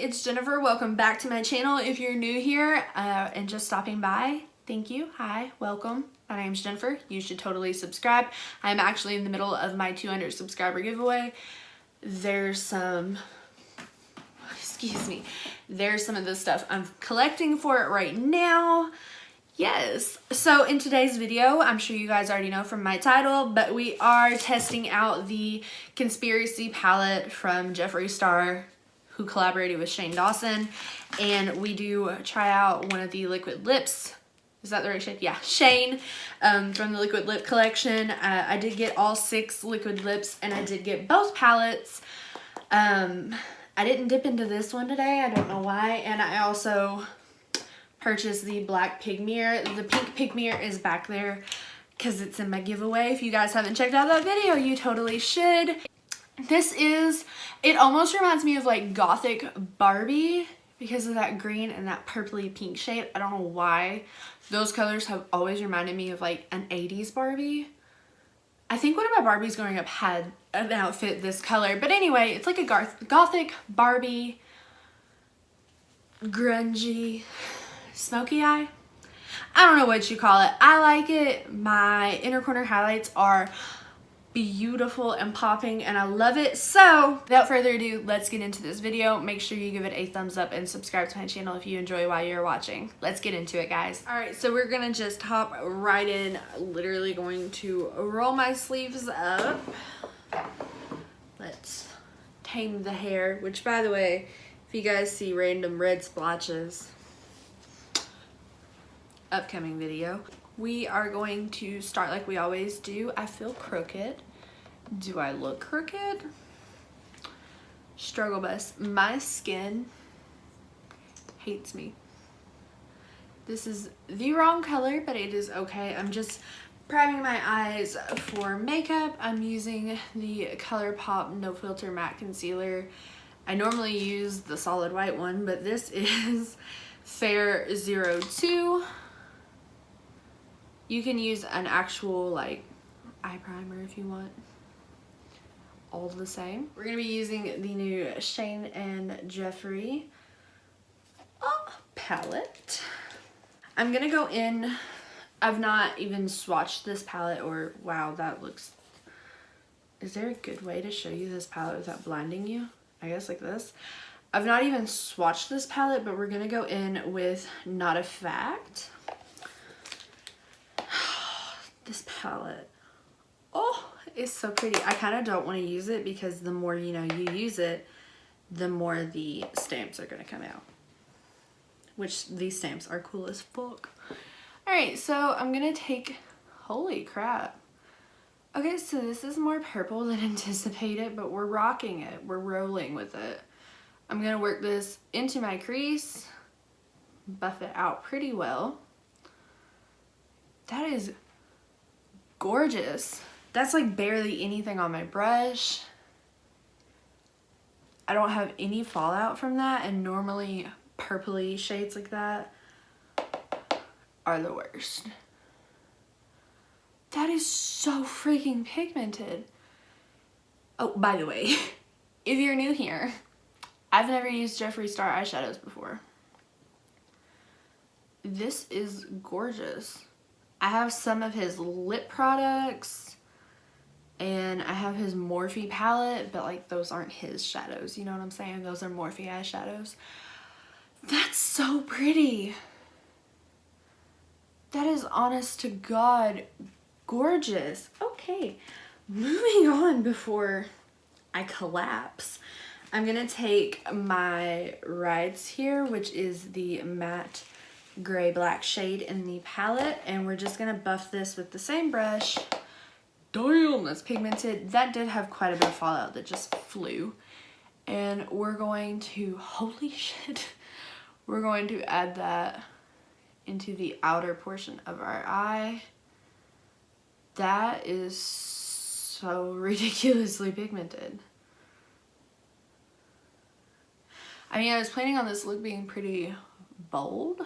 it's Jennifer. Welcome back to my channel. If you're new here and just stopping by, thank you. Hi, welcome. My name's Jennifer. You should totally subscribe. I'm actually in the middle of my 200 subscriber giveaway. There's some of the stuff I'm collecting for it right now. Yes, so in today's video, I'm sure you guys already know from my title, but we are testing out the Conspiracy palette from Jeffree Star, who collaborated with Dawson, and we do try out one of the liquid lips. Is that the right shade? Yeah, Shane from the liquid lip collection. I did get all 6 liquid lips, and I did get both palettes. I didn't dip into this one today. I don't know why, and I also purchased the black pig mirror. The pink pig mirror is back there because it's in my giveaway. If you guys haven't checked out that video, you totally should. It almost reminds me of like gothic Barbie because of that green and that purpley pink shade. I don't know why. Those colors have always reminded me of like an 80s Barbie. I think one of my Barbies growing up had an outfit this color. But anyway, it's like a gothic Barbie, grungy, smoky eye. I don't know what you call it. I like it. My inner corner highlights are beautiful and popping, and I love it. So without further ado, let's get into this video. Make sure you give it a thumbs up and subscribe to my channel if you enjoy while you're watching. Let's get into it, guys. All right, so we're gonna just hop right in. Literally going to roll my sleeves up. Let's tame the hair, which, by the way, if you guys see random red splotches, upcoming video. We are going to start like we always do. I feel crooked. Do I look crooked? Struggle bus. My skin hates me. This is the wrong color, but it is okay. I'm just priming my eyes for makeup. I'm using the ColourPop No Filter Matte Concealer. I normally use the solid white one, but this is Fair 02. You can use an actual like eye primer if you want. All the same. We're gonna be using the new Shane and Jeffree palette. I'm gonna go in. I've not even swatched this palette, or wow, that looks. Is there a good way to show you this palette without blinding you? I guess like this. I've not even swatched this palette, but we're gonna go in with Not a Fact. This palette, oh, it's so pretty. I kind of don't want to use it because the more you use it, the more the stamps are going to come out, which these stamps are cool as fuck. All right, so I'm going to take, holy crap. Okay, so this is more purple than anticipated, but we're rocking it. We're rolling with it. I'm going to work this into my crease, buff it out pretty well. That is gorgeous. That's like barely anything on my brush. I don't have any fallout from that, and normally purpley shades like that are the worst. That is so freaking pigmented. Oh, by the way, if you're new here, I've never used Jeffree Star eyeshadows before. This is gorgeous. I have some of his lip products, and I have his Morphe palette, but like those aren't his shadows, you know what I'm saying? Those are Morphe eyeshadows. That's so pretty. That is, honest to God, gorgeous. Okay, moving on before I collapse. I'm gonna take my Rides here, which is the matte gray black shade in the palette, and we're just gonna buff this with the same brush. Damn, that's pigmented. That did have quite a bit of fallout that just flew, and we're going to, holy shit, we're going to add that into the outer portion of our eye. That is so ridiculously pigmented. I mean, I was planning on this look being pretty bold.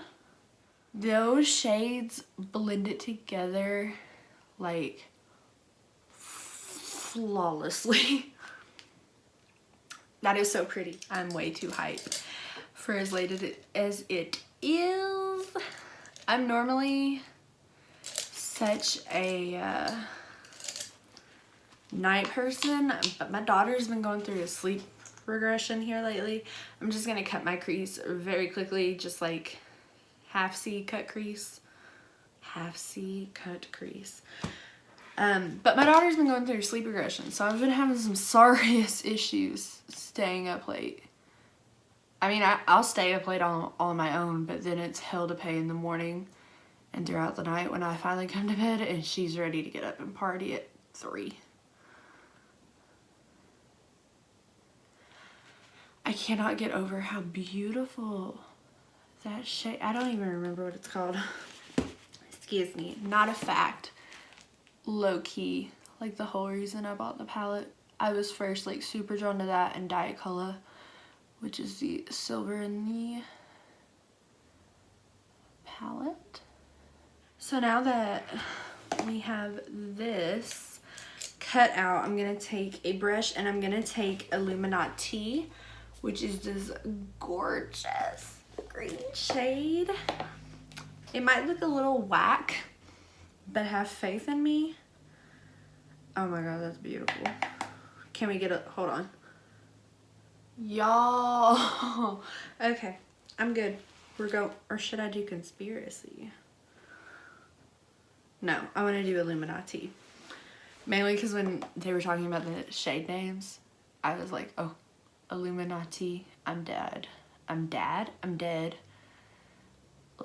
Those shades blended together like flawlessly. That is so pretty. I'm way too hyped. for as late as it is. I'm normally such a night person, but my daughter's been going through a sleep regression here lately. I'm just gonna cut my crease very quickly, just like half C cut crease. Half C cut crease. But my daughter's been going through sleep regression, so I've been having some serious issues staying up late. I mean, I'll stay up late on my own, but then it's hell to pay in the morning and throughout the night when I finally come to bed and she's ready to get up and party at 3. I cannot get over how beautiful that shade, I don't even remember what it's called. Excuse me, not a fact. Low key, like the whole reason I bought the palette. I was first like super drawn to that and Diet Color, which is the silver in the palette. So now that we have this cut out, I'm gonna take a brush and I'm gonna take ilumina-tea, which is this gorgeous green shade. It might look a little whack, but have faith in me. Oh my god, that's beautiful. Can we get a, hold on. Y'all. Okay, I'm good. We're go, or should I do conspiracy? No, I want to do illuminati. Mainly because when they were talking about the shade names, I was like, oh, illuminati, I'm dead. I'm dead.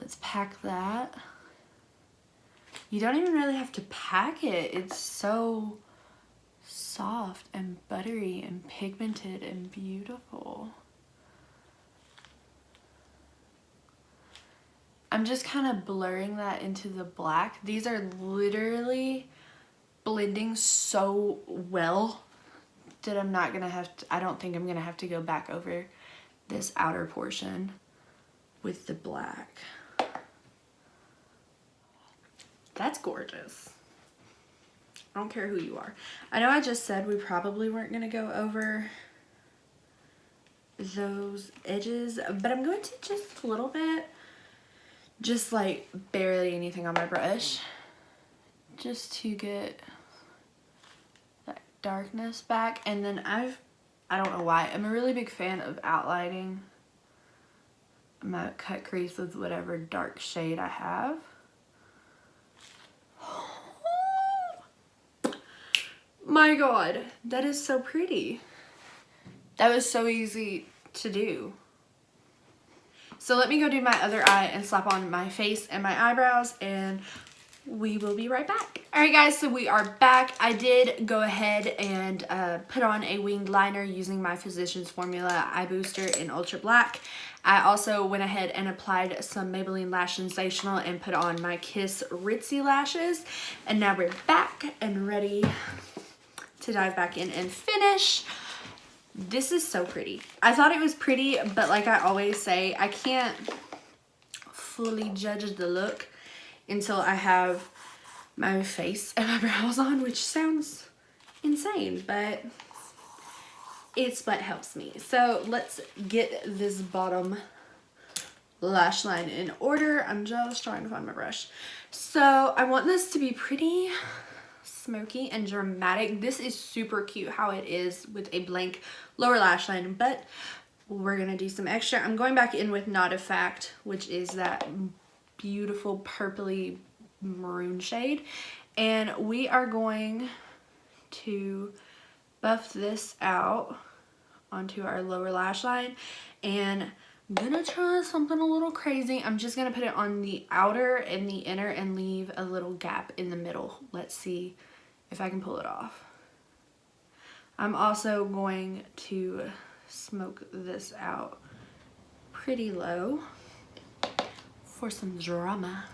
Let's pack that. You don't even really have to pack it. It's so soft and buttery and pigmented and beautiful. I'm just kind of blurring that into the black. These are literally blending so well that I'm not gonna have to, I don't think I'm gonna have to go back over this outer portion with the black. That's gorgeous. I don't care who you are. I know I just said we probably weren't gonna go over those edges, but I'm going to just a little bit. Just like barely anything on my brush, just to get that darkness back. And then I don't know why, I'm a really big fan of outlining my cut crease with whatever dark shade I have. My god, that is so pretty. That was so easy to do. So let me go do my other eye and slap on my face and my eyebrows, and we will be right back. Alright guys, so we are back. I did go ahead and put on a winged liner using my Physicians Formula Eye Booster in Ultra Black. I also went ahead and applied some Maybelline Lash Sensational and put on my Kiss Ritzy lashes. And now we're back and ready to dive back in and finish. This is so pretty. I thought it was pretty, but like I always say, I can't fully judge the look until I have my face and my brows on, which sounds insane, but it's what helps me. So let's get this bottom lash line in order. I'm just trying to find my brush. So I want this to be pretty smoky and dramatic. This is super cute how it is with a blank lower lash line, but we're gonna do some extra. I'm going back in with Not a Fact, which is that beautiful purpley maroon shade, and we are going to buff this out onto our lower lash line. And I'm gonna try something a little crazy. I'm just gonna put it on the outer and the inner and leave a little gap in the middle. Let's see if I can pull it off. I'm also going to smoke this out pretty low for some drama.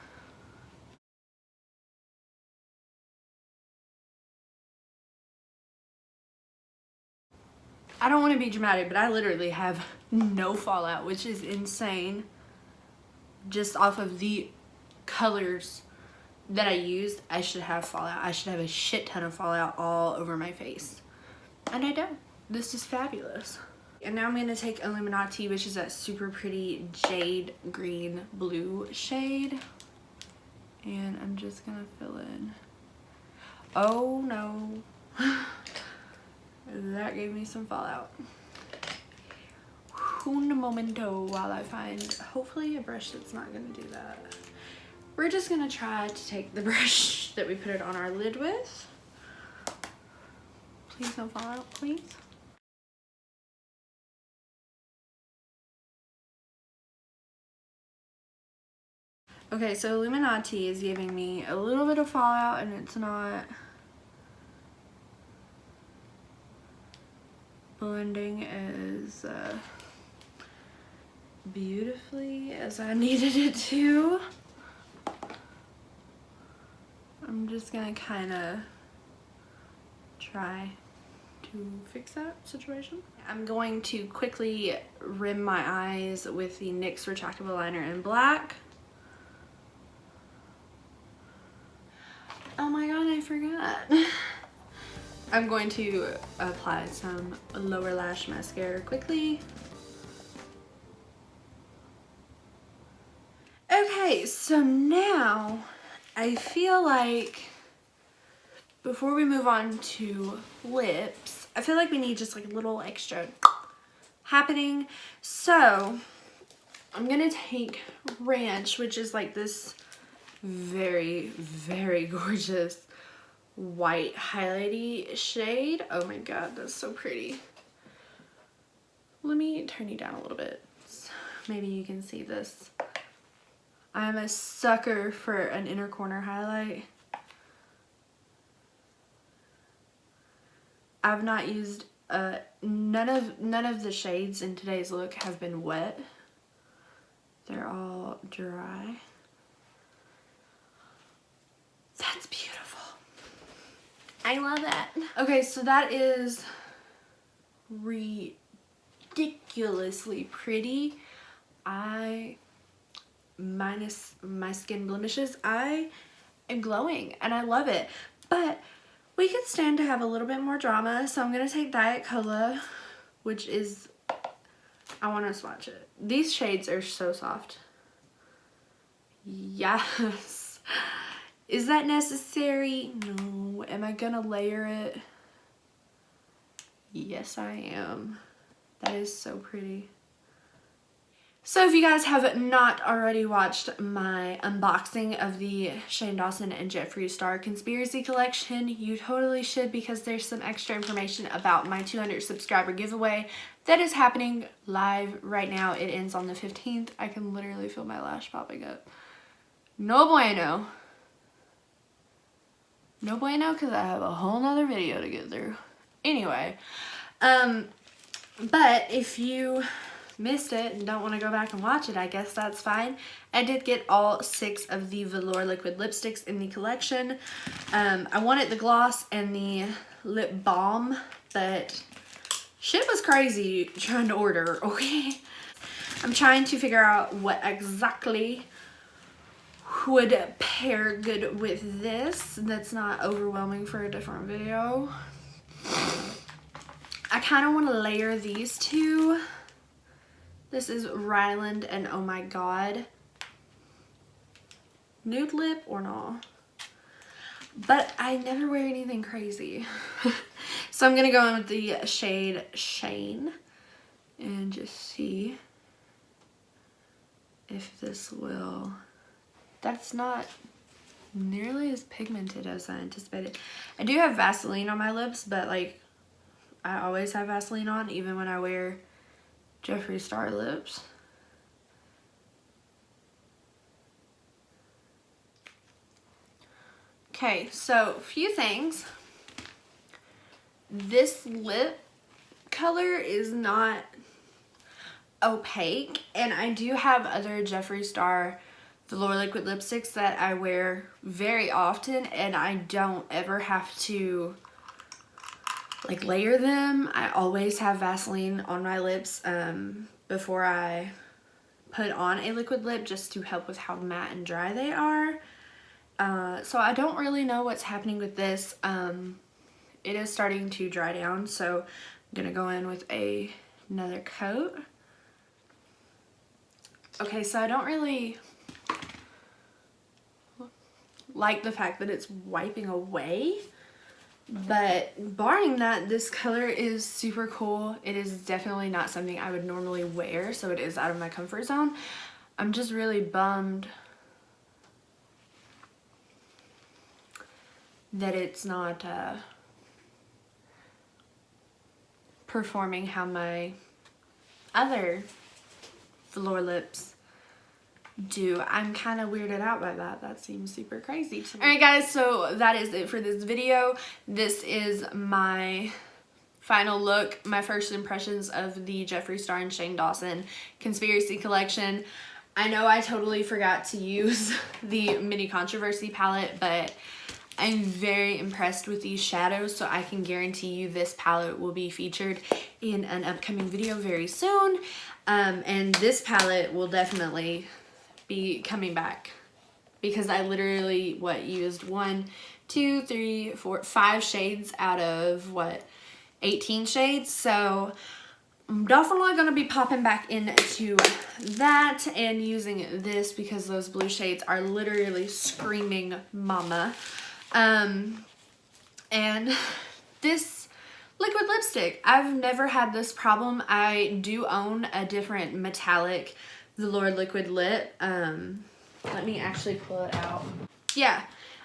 I don't want to be dramatic, but I literally have no fallout, which is insane. Just off of the colors that I used, I should have fallout. I should have a shit ton of fallout all over my face. And I don't. This is fabulous. And now I'm going to take Illuminati, which is that super pretty jade green blue shade. And I'm just going to fill in. Oh no. That gave me some fallout. Un momento while I find, hopefully, a brush that's not going to do that. We're just going to try to take the brush that we put it on our lid with. Please no fallout, please. Okay, so Illuminati is giving me a little bit of fallout, and it's not blending as beautifully as I needed it to. I'm just gonna kind of try to fix that situation. I'm going to quickly rim my eyes with the NYX retractable liner in black. Oh my god, I forgot. I'm going to apply some lower lash mascara quickly. Okay, so now I feel like before we move on to lips, I feel like we need just like a little extra happening. So I'm gonna take Ranch, which is like this very, very gorgeous white highlighty shade. Oh my god, that's so pretty. Let me turn you down a little bit so maybe you can see this. I'm a sucker for an inner corner highlight. I've not used none of the shades in today's look have been wet. They're all dry. That's beautiful. I love that. Okay, so that is ridiculously pretty. Minus my skin blemishes, I am glowing and I love it. But we could stand to have a little bit more drama, so I'm gonna take Diet Cola, which is, I want to swatch it. These shades are so soft. Yes. Is that necessary? No. Am I gonna layer it? Yes, I am. That is so pretty. So if you guys have not already watched my unboxing of the Shane Dawson and Jeffree Star Conspiracy Collection, you totally should, because there's some extra information about my 200 subscriber giveaway that is happening live right now. It ends on the 15th. I can literally feel my lash popping up. No bueno. No bueno, because I have a whole nother video to get through. Anyway, but if you missed it and don't want to go back and watch it, I guess that's fine. I did get all 6 of the velour liquid lipsticks in the collection. I wanted the gloss and the lip balm, but shit was crazy trying to order, okay? I'm trying to figure out what exactly would pair good with this that's not overwhelming for a different video. I kind of want to layer these two. This is Ryland and Oh My God. Nude lip or not? But I never wear anything crazy. So I'm going to go in with the shade Shane and just see if this will... That's not nearly as pigmented as I anticipated. I do have Vaseline on my lips, but like I always have Vaseline on even when I wear Jeffree Star lips. Okay, so a few things. This lip color is not opaque, and I do have other Jeffree Star velour liquid lipsticks that I wear very often, and I don't ever have to like layer them. I always have Vaseline on my lips before I put on a liquid lip, just to help with how matte and dry they are. So I don't really know what's happening with this. It is starting to dry down, so I'm gonna go in with a another coat. Okay, so I don't really like the fact that it's wiping away, but barring that, this color is super cool. It is definitely not something I would normally wear, so it is out of my comfort zone. I'm just really bummed that it's not performing how my other velour lips do. I'm kind of weirded out by that. That seems super crazy to me. Alright guys, so that is it for this video. This is my final look, my first impressions of the Jeffree Star and Shane Dawson Conspiracy Collection. I know I totally forgot to use the Mini Controversy palette, but I'm very impressed with these shadows, so I can guarantee you this palette will be featured in an upcoming video very soon. And this palette will definitely be coming back because I literally used 1, 2, 3, 4, 5 shades out of 18 shades. So I'm definitely going to be popping back into that and using this because those blue shades are literally screaming mama. And this liquid lipstick, I've never had this problem. I do own a different metallic velour liquid lip. Let me actually pull it out. Yeah,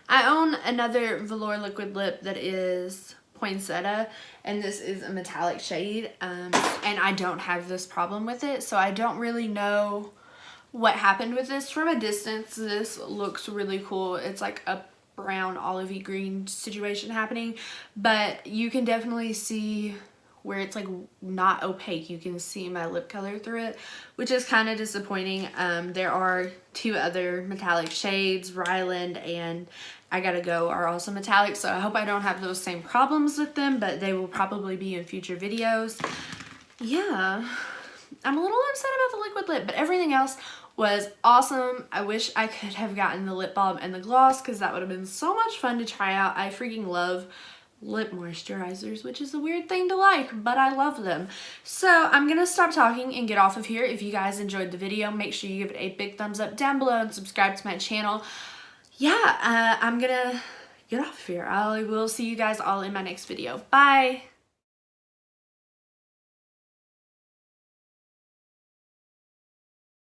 I own another velour liquid lip that is poinsettia, and this is a metallic shade, and I don't have this problem with it, so I don't really know what happened with this. From a distance, this looks really cool. It's like a brown olivey green situation happening, but you can definitely see where it's like not opaque. You can see my lip color through it, which is kind of disappointing. There are 2 other metallic shades, Ryland and I Gotta Go, are also metallic, so I hope I don't have those same problems with them, but they will probably be in future videos. Yeah, I'm a little upset about the liquid lip, but everything else was awesome. I wish I could have gotten the lip balm and the gloss because that would have been so much fun to try out. I freaking love lip moisturizers, which is a weird thing to like, but I love them. So I'm gonna stop talking and get off of here. If you guys enjoyed the video, make sure you give it a big thumbs up down below and subscribe to my channel. Yeah, I'm gonna get off of here. I will see you guys all in my next video. Bye!